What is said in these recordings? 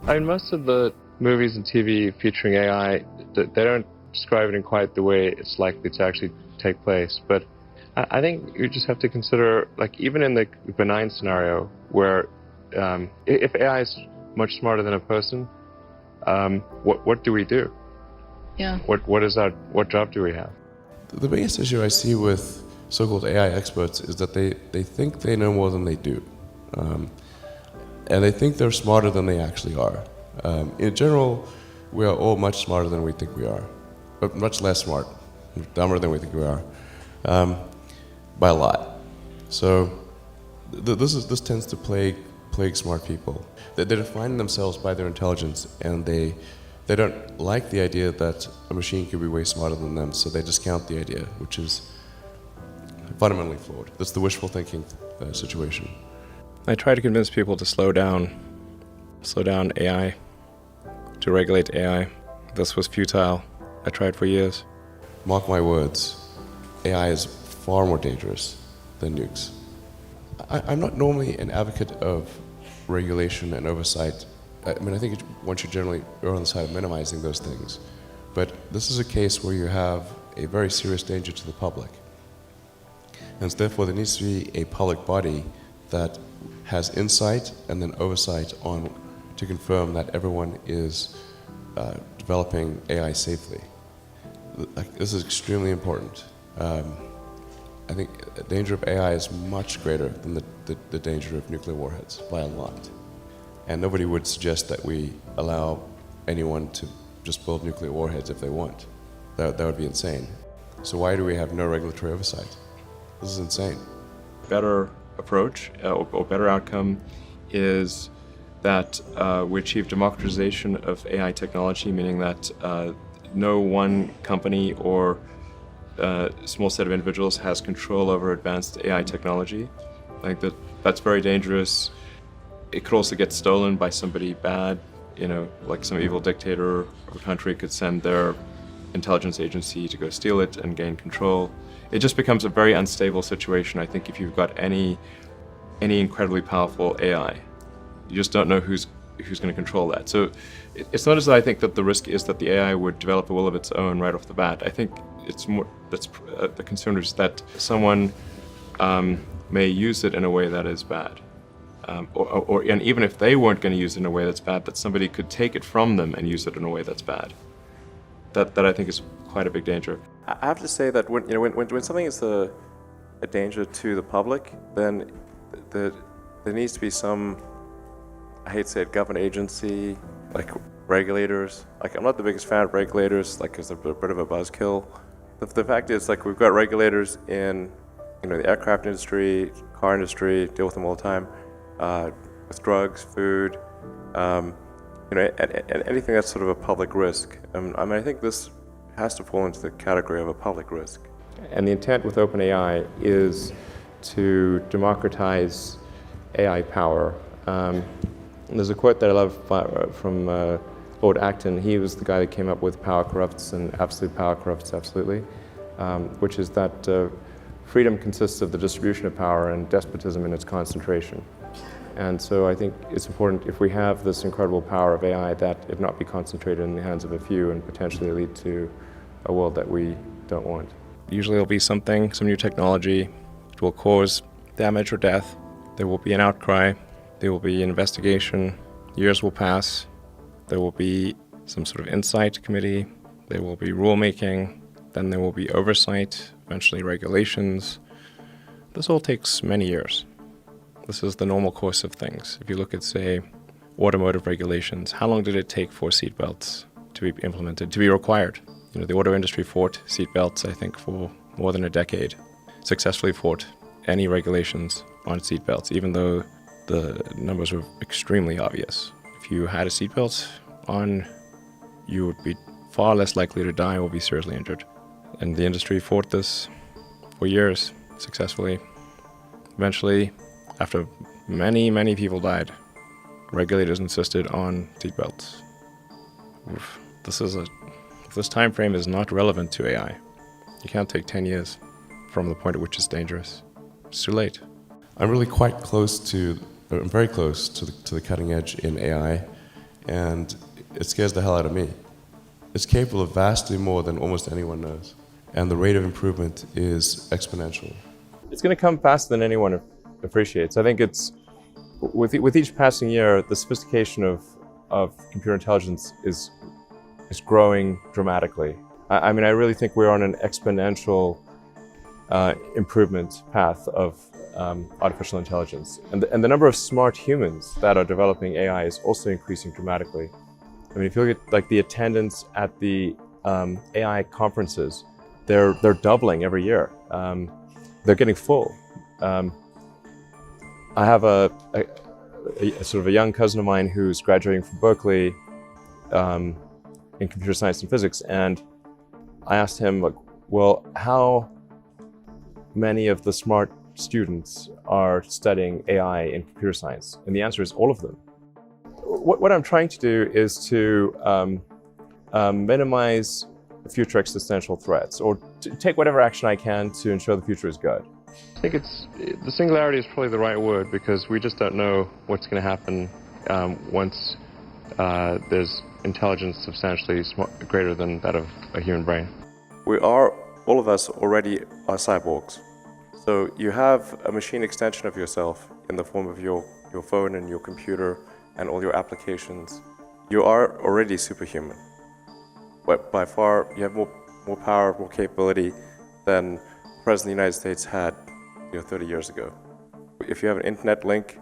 I mean, most of the movies and TV featuring AI, they don't describe it in quite the way it's likely to actually take place. But I think you just have to consider, like, even in the benign scenario where if AI is much smarter than a person, what do we do? Yeah. What job do we have? The biggest issue I see with so-called AI experts is that they think they know more than they do. And they think they're smarter than they actually are. In general, we are all much smarter than we think we are, but much less smart, dumber than we think we are, by a lot. So this tends to plague smart people. They define themselves by their intelligence, and they don't like the idea that a machine could be way smarter than them, so they discount the idea, which is fundamentally flawed. That's the wishful thinking situation. I try to convince people to slow down AI, to regulate AI. This was futile. I tried for years. Mark my words, AI is far more dangerous than nukes. I'm not normally an advocate of regulation and oversight. I mean, I think one should generally err on the side of minimizing those things. But this is a case where you have a very serious danger to the public. And so therefore there needs to be a public body that has insight and then oversight on to confirm that everyone is developing AI safely. This is extremely important. I think the danger of AI is much greater than the danger of nuclear warheads by a lot. And nobody would suggest that we allow anyone to just build nuclear warheads if they want. That would be insane. So why do we have no regulatory oversight? This is insane. Better approach or better outcome is that we achieve democratization of AI technology, meaning that no one company or small set of individuals has control over advanced AI technology. I think that's very dangerous. It could also get stolen by somebody bad, like some evil dictator of a country could send their intelligence agency to go steal it and gain control. It just becomes a very unstable situation, I think, if you've got any incredibly powerful AI. You just don't know who's going to control that. So it's not as though I think that the risk is that the AI would develop a will of its own right off the bat. I think it's more, the concern is that someone may use it in a way that is bad. And even if they weren't going to use it in a way that's bad, that somebody could take it from them and use it in a way that's bad. That I think is quite a big danger. I have to say that when something is a danger to the public, then there needs to be some, I hate to say it, government agency, like regulators. Like, I'm not the biggest fan of regulators, like, because they're a bit of a buzzkill. The fact is, like, we've got regulators in the aircraft industry, car industry, deal with them all the time, with drugs, food, and anything that's sort of a public risk. I mean, I think this has to fall into the category of a public risk. And the intent with OpenAI is to democratize AI power. There's a quote that I love from Lord Acton. He was the guy that came up with power corrupts and absolute power corrupts absolutely, which is that freedom consists of the distribution of power and despotism in its concentration. And so I think it's important, if we have this incredible power of AI, that it not be concentrated in the hands of a few and potentially lead to a world that we don't want. Usually there'll be some new technology. It will cause damage or death. There will be an outcry. There will be an investigation. Years will pass. There will be some sort of insight committee. There will be rulemaking. Then there will be oversight, eventually regulations. This all takes many years. This is the normal course of things. If you look at, say, automotive regulations, how long did it take for seatbelts to be implemented, to be required? The auto industry fought seatbelts, I think, for more than a decade. Successfully fought any regulations on seatbelts, even though the numbers were extremely obvious. If you had a seatbelt on, you would be far less likely to die or be seriously injured. And the industry fought this for years, successfully. Eventually, after many, many people died, regulators insisted on seatbelts. This time frame is not relevant to AI. You can't take 10 years from the point at which it's dangerous. It's too late. I'm very close to the cutting edge in AI, and it scares the hell out of me. It's capable of vastly more than almost anyone knows, and the rate of improvement is exponential. It's going to come faster than anyone appreciates. I think it's with each passing year, the sophistication of computer intelligence is growing dramatically. I mean, I really think we're on an exponential improvement path of artificial intelligence, and the number of smart humans that are developing AI is also increasing dramatically. I mean, if you look at like the attendance at the AI conferences, they're doubling every year. They're getting full. I have a sort of a young cousin of mine who's graduating from Berkeley in computer science and physics, and I asked him, like, well, how many of the smart students are studying AI in computer science? And the answer is all of them. What I'm trying to do is to minimize future existential threats, or to take whatever action I can to ensure the future is good. I think the singularity is probably the right word, because we just don't know what's going to happen once there's intelligence substantially greater than that of a human brain. We are, all of us already are cyborgs. So you have a machine extension of yourself in the form of your phone and your computer and all your applications. You are already superhuman. But by far, you have more power, more capability than the President of the United States had 30 years ago. If you have an internet link,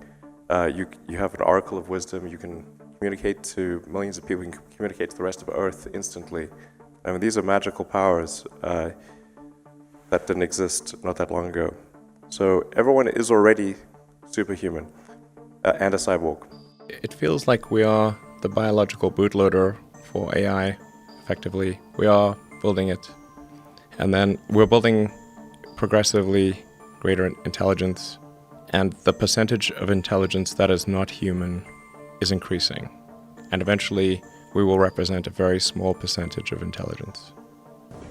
you have an oracle of wisdom, you can communicate to millions of people, you can communicate to the rest of Earth instantly. I mean, these are magical powers that didn't exist not that long ago. So everyone is already superhuman and a cyborg. It feels like we are the biological bootloader for AI, effectively. We are building it. And then we're building progressively greater intelligence, and the percentage of intelligence that is not human is increasing. And eventually, we will represent a very small percentage of intelligence.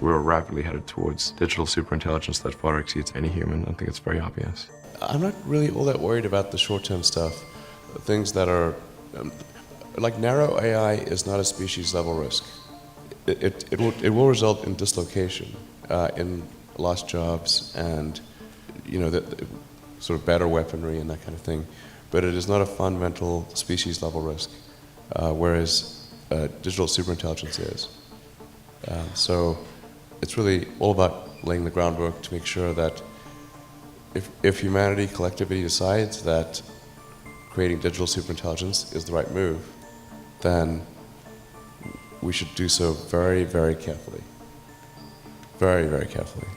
We're rapidly headed towards digital superintelligence that far exceeds any human. I think it's very obvious. I'm not really all that worried about the short-term stuff. Things that are, like narrow AI is not a species-level risk. It will result in dislocation, in lost jobs and, the sort of better weaponry and that kind of thing. But it is not a fundamental species-level risk, whereas digital superintelligence is. So it's really all about laying the groundwork to make sure that if humanity collectively decides that creating digital superintelligence is the right move, then we should do so very, very carefully. Very, very carefully.